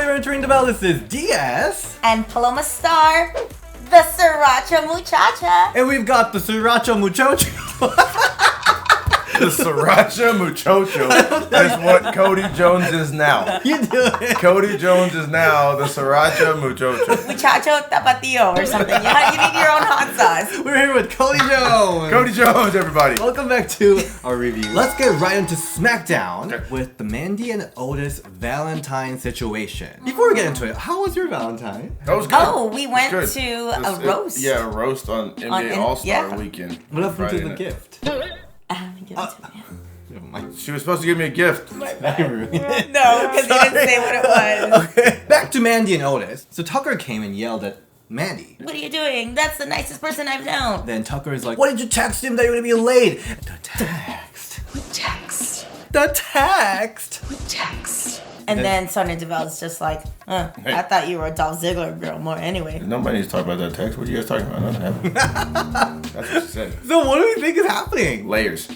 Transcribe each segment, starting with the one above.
we're entering the bell. This is Diaz. And Paloma Star, the Sriracha Muchacha. And we've got the Sriracha Muchocho. The Sriracha Muchocho is what Cody Jones is now. You do it. Cody Jones is now the Sriracha Muchocho. Muchacho Tapatio or something. You need your own hot sauce. We're here with Cody Jones. Cody Jones, everybody. Welcome back to our review. Let's get right into SmackDown with the Mandy and Otis Valentine situation. Before we get into it, how was your Valentine? That was good. Oh, we went to a roast. Yeah, a roast on NBA All-Star weekend. What happened to the gift? I haven't given it to you. Never mind. She was supposed to give me a gift. No, because you didn't say what it was. Okay. Back to Mandy and Otis. So Tucker came and yelled at Mandy. What are you doing? That's the nicest person I've known. Then Tucker is like, "What did you text him that you're gonna be late?" The text. What text? The text. What text? And then Sonya Deville's just like, I thought you were a Dolph Ziggler girl more anyway. Nobody needs to talk about that text. What are you guys talking about? Nothing happened. That's what she said. So what do we think is happening? Layers.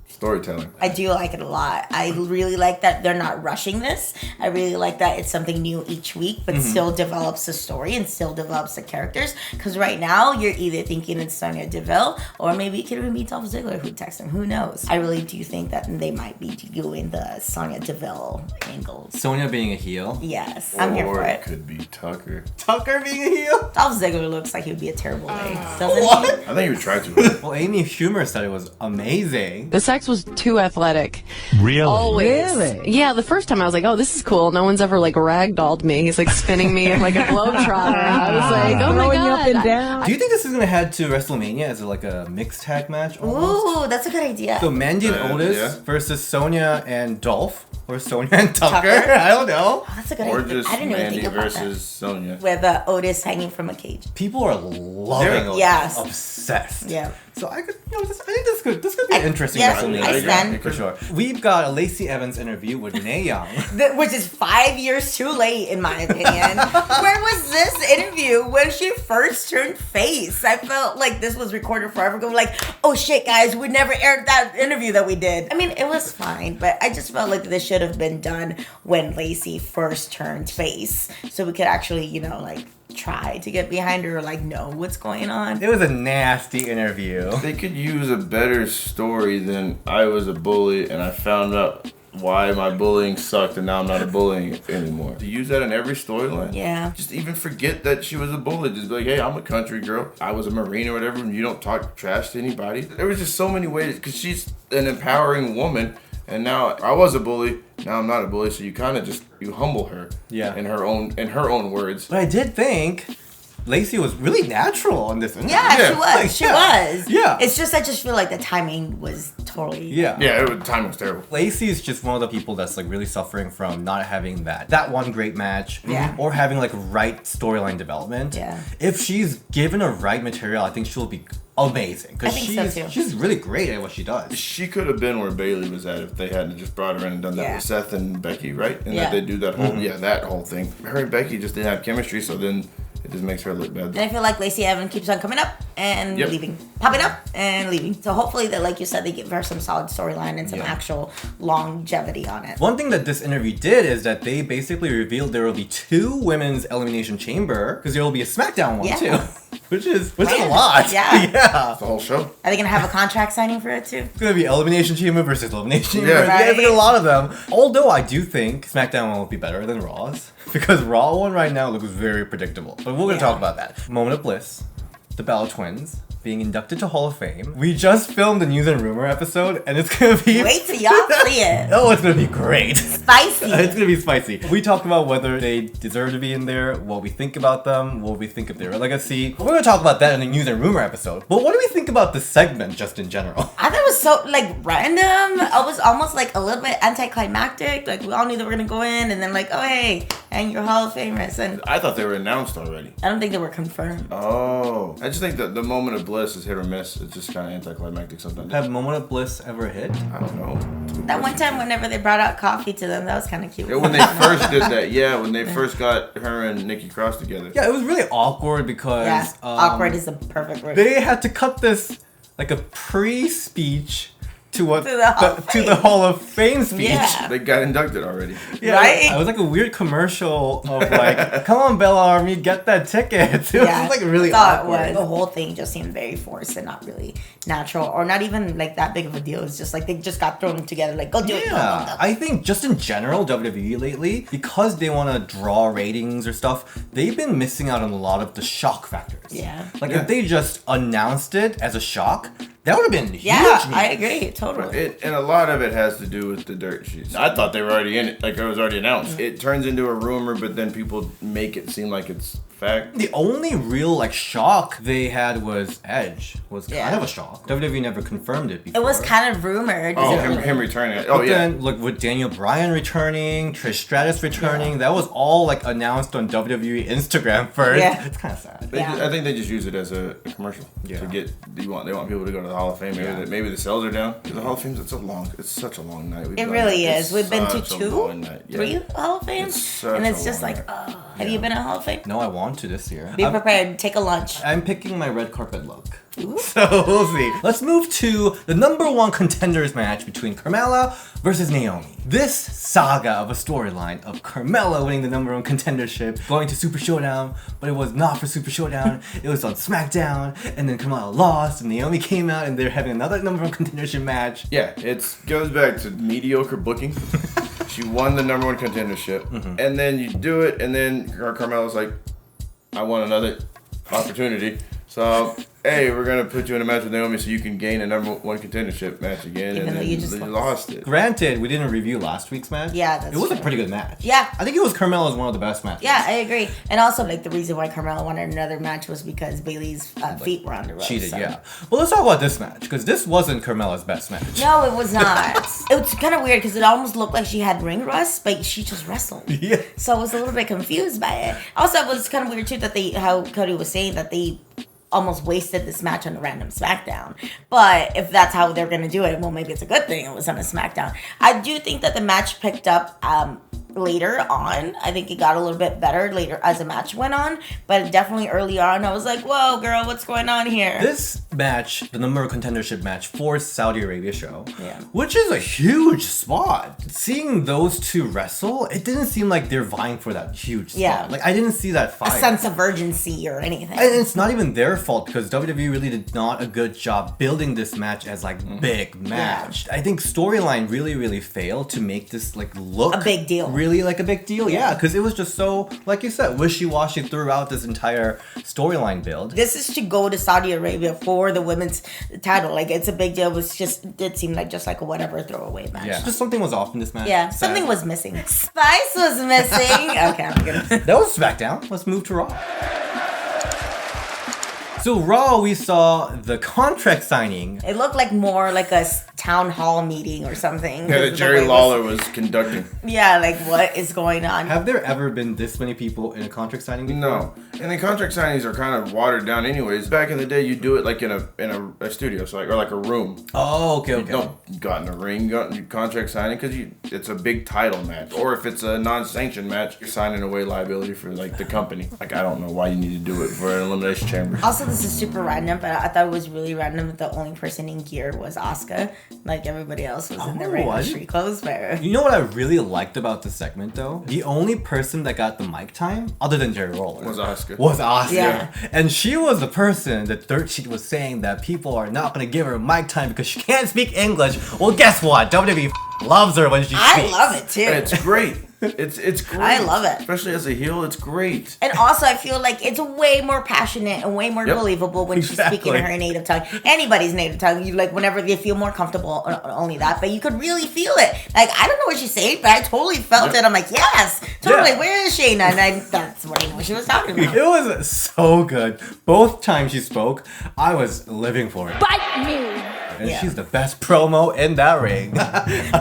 Storytelling. I do like it a lot. I really like that they're not rushing this. I really like that it's something new each week, but still develops the story and still develops the characters. Because right now, you're either thinking it's Sonya Deville, or maybe it could even be Dolph Ziggler who texts him. Who knows? I really do think that they might be doing the Sonya Deville angle. Sonya being a heel. Yes, I'm here for Or it. it could be Tucker. Tucker being a heel. Dolph Ziggler looks like he would be a terrible way, doesn't What? he? I think he would try to. Well, Amy Schumer said it was amazing. The sex was too athletic. Really? Always. Really? Yeah, the first time I was like, oh, this is cool. No one's ever like ragdolled me. He's like spinning me like a globetrotter. I was like, oh my God. Up and down. Do you think this is gonna head to WrestleMania as like a mixed tag match? Almost? Ooh, that's a good idea. So Mandy and Otis Yeah. versus Sonya and Dolph, or Sonya and Tucker. Tucker? I don't know. Oh, that's a good Or idea. just I didn't even Mandy think about versus Sonya. that. With Otis hanging from a cage. People are loving Otis. Yes. Obsessed. Yeah. So I could, I think this could be an interesting yeah, WrestleMania. I stand. For sure. We've got a Lacey Evans interview with Mae Young. Which is 5 years too late, in my opinion. Where was this interview when she first turned face? I felt like this was recorded forever ago. Like, oh shit, guys, we never aired that interview that we did. I mean, it was fine, but I just felt like this should have been done when Lacey first turned face, so we could actually, try to get behind her or know what's going on. It was a nasty interview. They could use a better story than I was a bully and I found out why my bullying sucked and now I'm not a bully anymore. To use that in every storyline? Yeah. Just even forget that she was a bully. Just be like, hey, I'm a country girl. I was a Marine or whatever, and you don't talk trash to anybody. There was just so many ways, because she's an empowering woman. And now I was a bully. Now I'm not a bully. So you kind of you humble her. Yeah. In her own words. But I did think Lacey was really natural on this interview. Yeah, Yeah. she was. She was. Yeah. It's just I just feel like the timing was totally. Yeah. Yeah, time was terrible. Lacey is just one of the people that's really suffering from not having that one great match, Yeah. or having right storyline development. Yeah. If she's given a right material, I think she'll be amazing, because I think so, too. she's really great at what she does. She could have been where Bailey was at if they hadn't just brought her in and done that Yeah. with Seth and Becky, right? And Yeah. that they do that whole that whole thing. Her and Becky just didn't have chemistry, so then it just makes her look bad. And I feel like Lacey Evans keeps on coming up and Yep. leaving. Popping up and leaving. So hopefully that, like you said, they give her some solid storyline and some actual longevity on it. One thing that this interview did is that they basically revealed there will be 2 women's Elimination Chamber, because there will be a SmackDown one too, which is a Random. lot. Yeah. Yeah. The whole show. Are they going to have a contract signing for it too? It's gonna be Elimination Chamber versus Elimination Chamber. Yeah. Yeah, it's Right. a lot of them. Although I do think SmackDown one will be better than Raw's, because Raw one right now looks very predictable. But we're gonna talk about that. Moment of Bliss, the Belle twins being inducted to Hall of Fame. We just filmed the News and Rumor episode, and it's gonna be Wait till y'all see it. oh, it's gonna be great. Spicy. It's gonna be spicy. We talked about whether they deserve to be in there, what we think about them, what we think of their legacy. We're gonna talk about that in the News and Rumor episode. But what do we think about the segment just in general? I thought it was so random. It was almost a little bit anticlimactic. We all knew they were gonna go in, and then oh hey, and you're Hall of Famers. And I thought they were announced already. I don't think they were confirmed. Oh. I just think that the Moment of Bliss is hit or miss. It's just kind of anticlimactic sometimes. Have Moment of Bliss ever hit? I don't know. That one time, whenever they brought out coffee to them, that was kind of cute. Yeah, when they first did that, when they first got her and Nikki Cross together. Yeah, it was really awkward because awkward is the perfect word. they had to cut this a pre-speech to what To the Hall of to the Fame. Hall of Fame speech. Yeah. They got inducted already. Yeah, Right? It was like a weird commercial of like, come on, Bella Army, get that ticket. It was like really awkward. The whole thing just seemed very forced and not really natural, or not even like that big of a deal. It's just like they just got thrown together, like, go do it. Go, Yeah, go, go. I think just in general, WWE lately, because they want to draw ratings or stuff, they've been missing out on a lot of the shock factors. Yeah. Like Yeah. if they just announced it as a shock, that would have been huge. Yeah, news. I agree, totally. And a lot of it has to do with the dirt sheets. I thought they were already in it, like it was already announced. It turns into a rumor, but then people make it seem like it's fact. The only real like shock they had was Edge. Was kind Yeah. of a shock. WWE never confirmed it before. It was kind of rumored. Oh, Is it him returning it. Oh, But yeah. then, like with Daniel Bryan returning, Trish Stratus returning, that was all like announced on WWE Instagram first. Yeah. It's kind of sad. Yeah. I think they just use it as a commercial Yeah. to get. They want people to go to the Hall of Fame. Maybe the sales are down. 'Cause the Hall of Fame's it's such a long night. We've It done really that. is. It's We've been to such a 2, long night. Yeah. 3 Hall of Fame, It's such and it's a just long like, night. have you been to Hall of Fame? No, I want to this year. Be prepared. Take a lunch. I'm picking my red carpet look. So we'll see. Let's move to the number 1 contenders match between Carmella versus Naomi. This saga of a storyline of Carmella winning the number 1 contendership, going to Super Showdown, but it was not for Super Showdown. It was on SmackDown, and then Carmella lost, and Naomi came out, and they're having another number 1 contendership match. Yeah, it goes back to mediocre booking. She won the number 1 contendership, and then you do it, and then Carmella's like, I want another opportunity. So, hey, we're gonna put you in a match with Naomi so you can gain a number 1 contendership match again, Even and though then you just lost it. Granted, we didn't review last week's match. Yeah, that's It was a true. pretty good match. Yeah. I think it was Carmella's one of the best matches. Yeah, I agree. And also, like, the reason why Carmella wanted another match was because Bailey's feet were on the ropes. Cheated, so. yeah. Well, let's talk about this match, because this wasn't Carmella's best match. No, it was not. It was kind of weird because it almost looked like she had ring rust, but she just wrestled. Yeah. So I was a little bit confused by it. Also, it was kind of weird too that how Cody was saying that they almost wasted this match on a random SmackDown. But if that's how they're gonna do it, well, maybe it's a good thing it was on a SmackDown. I do think that the match picked up later on. I think it got a little bit better later as the match went on, but definitely early on, I was like, whoa, girl, what's going on here? This match, the number 1 contendership match for Saudi Arabia show, Yeah. which is a huge spot. Seeing those two wrestle, it didn't seem like they're vying for that huge spot. Yeah. Like, I didn't see that A fight. sense of urgency or anything. And it's not even their fault because WWE really did not a good job building this match as like big match. I think storyline really failed to make this like look A big deal. Really like a big deal. Yeah, because it was just so, like you said, wishy-washy throughout this entire storyline build. This is to go to Saudi Arabia for the women's title. Like, it's a big deal. It seemed like just like a whatever throwaway match. Yeah, just something was off in this match. Yeah, something was missing. Spice was missing. Okay, I'm good. That was SmackDown. Let's move to Raw. So Raw, we saw the contract signing. It looked like more like a town hall meeting or something. Yeah, that Jerry Lawler was conducting. Yeah, like what is going on? Have there ever been this many people in a contract signing before? No, and the contract signings are kind of watered down, anyways. Back in the day, you do it like in a studio, so or like a room. Oh, okay. You don't got in a ring, got in contract signing because it's a big title match, or if it's a non-sanctioned match, you're signing away liability for like the company. Like I don't know why you need to do it for an elimination chamber. Also, this is super random, but I thought it was really random that the only person in gear was Asuka. Like everybody else was in their regular street clothes. But You know what I really liked about this segment though? The only person that got the mic time, other than Jerry Lawler, Was Asuka. Was Asuka. Yeah. And she was the person that Dirt Sheet was saying that people are not going to give her mic time because she can't speak English. Well, guess what? WWE loves her when she speaks. I love it too. It's great. It's great. I love it. Especially as a heel, it's great. And also, I feel like it's way more passionate and way more Yep. believable when she's speaking in her native tongue. Anybody's native tongue, you like whenever they feel more comfortable. Only that, but you could really feel it. Like I don't know what she's saying, but I totally felt it. I'm like, yes, totally. Yeah. Where is Shayna? And that's what I know she was talking about. It was so good. Both times she spoke, I was living for it. Bite me! And Yeah. she's the best promo in that ring.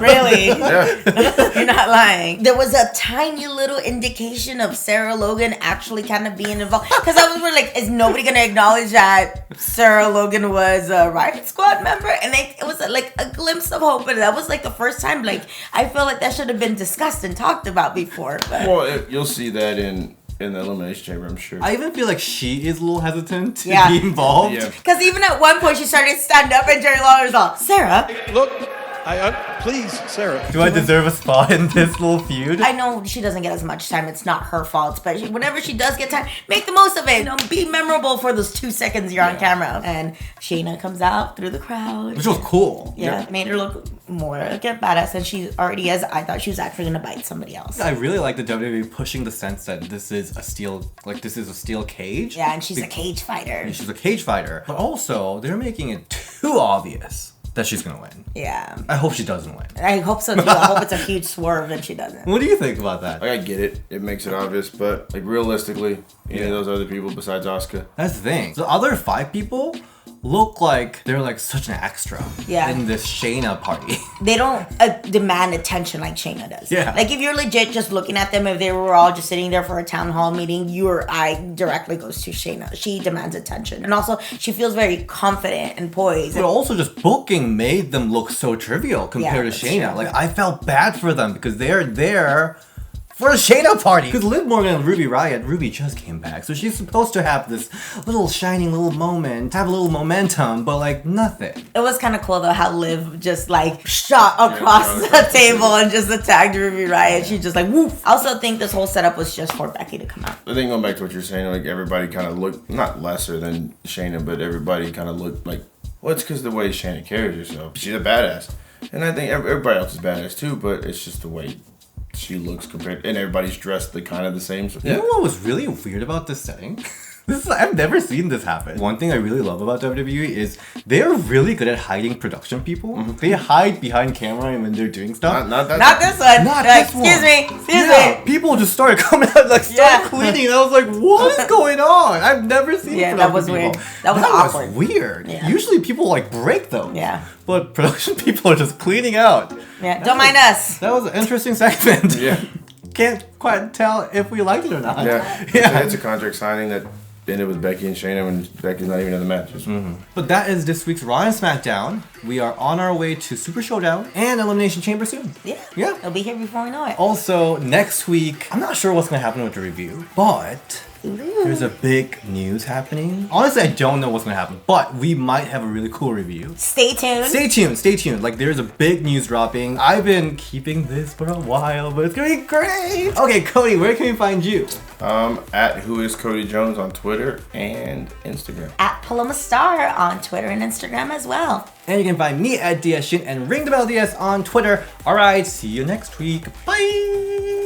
Really? Yeah. You're not lying. There was a tiny little indication of Sarah Logan actually kind of being involved. Because I was really like, is nobody going to acknowledge that Sarah Logan was a Riot Squad member? And it was like a glimpse of hope. And that was like the first time, like, I feel like that should have been discussed and talked about before. But Well, you'll see that in in the Elimination Chamber, I'm sure. I even feel like she is a little hesitant to Yeah. be involved. Yeah. Because even at one point she started to stand up and Jerry Lawler's all, Sarah. Look, please, Sarah. Do I deserve a spot in this little feud? I know she doesn't get as much time. It's not her fault. But whenever she does get time, make the most of it. You know, be memorable for those 2 seconds you're on camera. And Shayna comes out through the crowd. Which was cool. Yeah, made her look more like a badass than she already is. I thought she was actually gonna bite somebody else. I really like the WWE pushing the sense that this is a steel cage. Yeah, and she's a cage fighter. She's a cage fighter. But also, they're making it too obvious that she's gonna win. Yeah. I hope she doesn't win. I hope so too. I hope it's a huge swerve and she doesn't. What do you think about that? Like, I get it. It makes it obvious, but like realistically, any of those other people besides Asuka. That's the thing. The other 5 people look like they're like such an extra in this Shayna party. They don't demand attention like Shayna does. Yeah. Like if you're legit just looking at them, if they were all just sitting there for a town hall meeting, your eye directly goes to Shayna. She demands attention. And also, she feels very confident and poised. But also just booking made them look so trivial compared to that's Shayna. true. Like I felt bad for them because they're there for a Shayna party. Because Liv Morgan and Ruby just came back. So she's supposed to have this little shining little moment, have a little momentum, but like nothing. It was kind of cool though how Liv just like shot across the table and just attacked Ruby Riott. She just like woof. I also think this whole setup was just for Becky to come out. I think going back to what you're saying, like everybody kind of looked not lesser than Shayna, but everybody kind of looked like, well, it's because the way Shayna carries herself. She's a badass, and I think everybody else is badass too. But it's just the way she looks compared, and everybody's dressed the kind of the same. So, You know what was really weird about this setting? I've never seen this happen. One thing I really love about WWE is they're really good at hiding production people. They hide behind camera when they're doing stuff. Not that. Not this one. Not Like, this one. Excuse me. Yeah, people just started coming out, like started cleaning. And I was like, "What is going on?" I've never seen. Yeah, production that was people. weird. That was awkward. Weird. Yeah. Usually people like break those. Yeah. But production people are just cleaning out. Yeah, don't mind us. That was an interesting segment. Yeah. Can't quite tell if we liked it or not. Yeah. It's a contract signing that ended with Becky and Shayna when Becky's not even in the match. But that is this week's Raw and SmackDown. We are on our way to Super Showdown and Elimination Chamber soon. Yeah. It'll be here before we know it. Also, next week, I'm not sure what's going to happen with the review, but there's a big news happening. Honestly, I don't know what's going to happen, but we might have a really cool review. Stay tuned. Stay tuned. Like, there's a big news dropping. I've been keeping this for a while, but it's going to be great. Okay, Cody, where can we find you? At Who Is Cody Jones on Twitter and Instagram. At Paloma Star on Twitter and Instagram as well. And you can find me at DS Shin and Ring the Bell DS on Twitter. Alright, see you next week. Bye!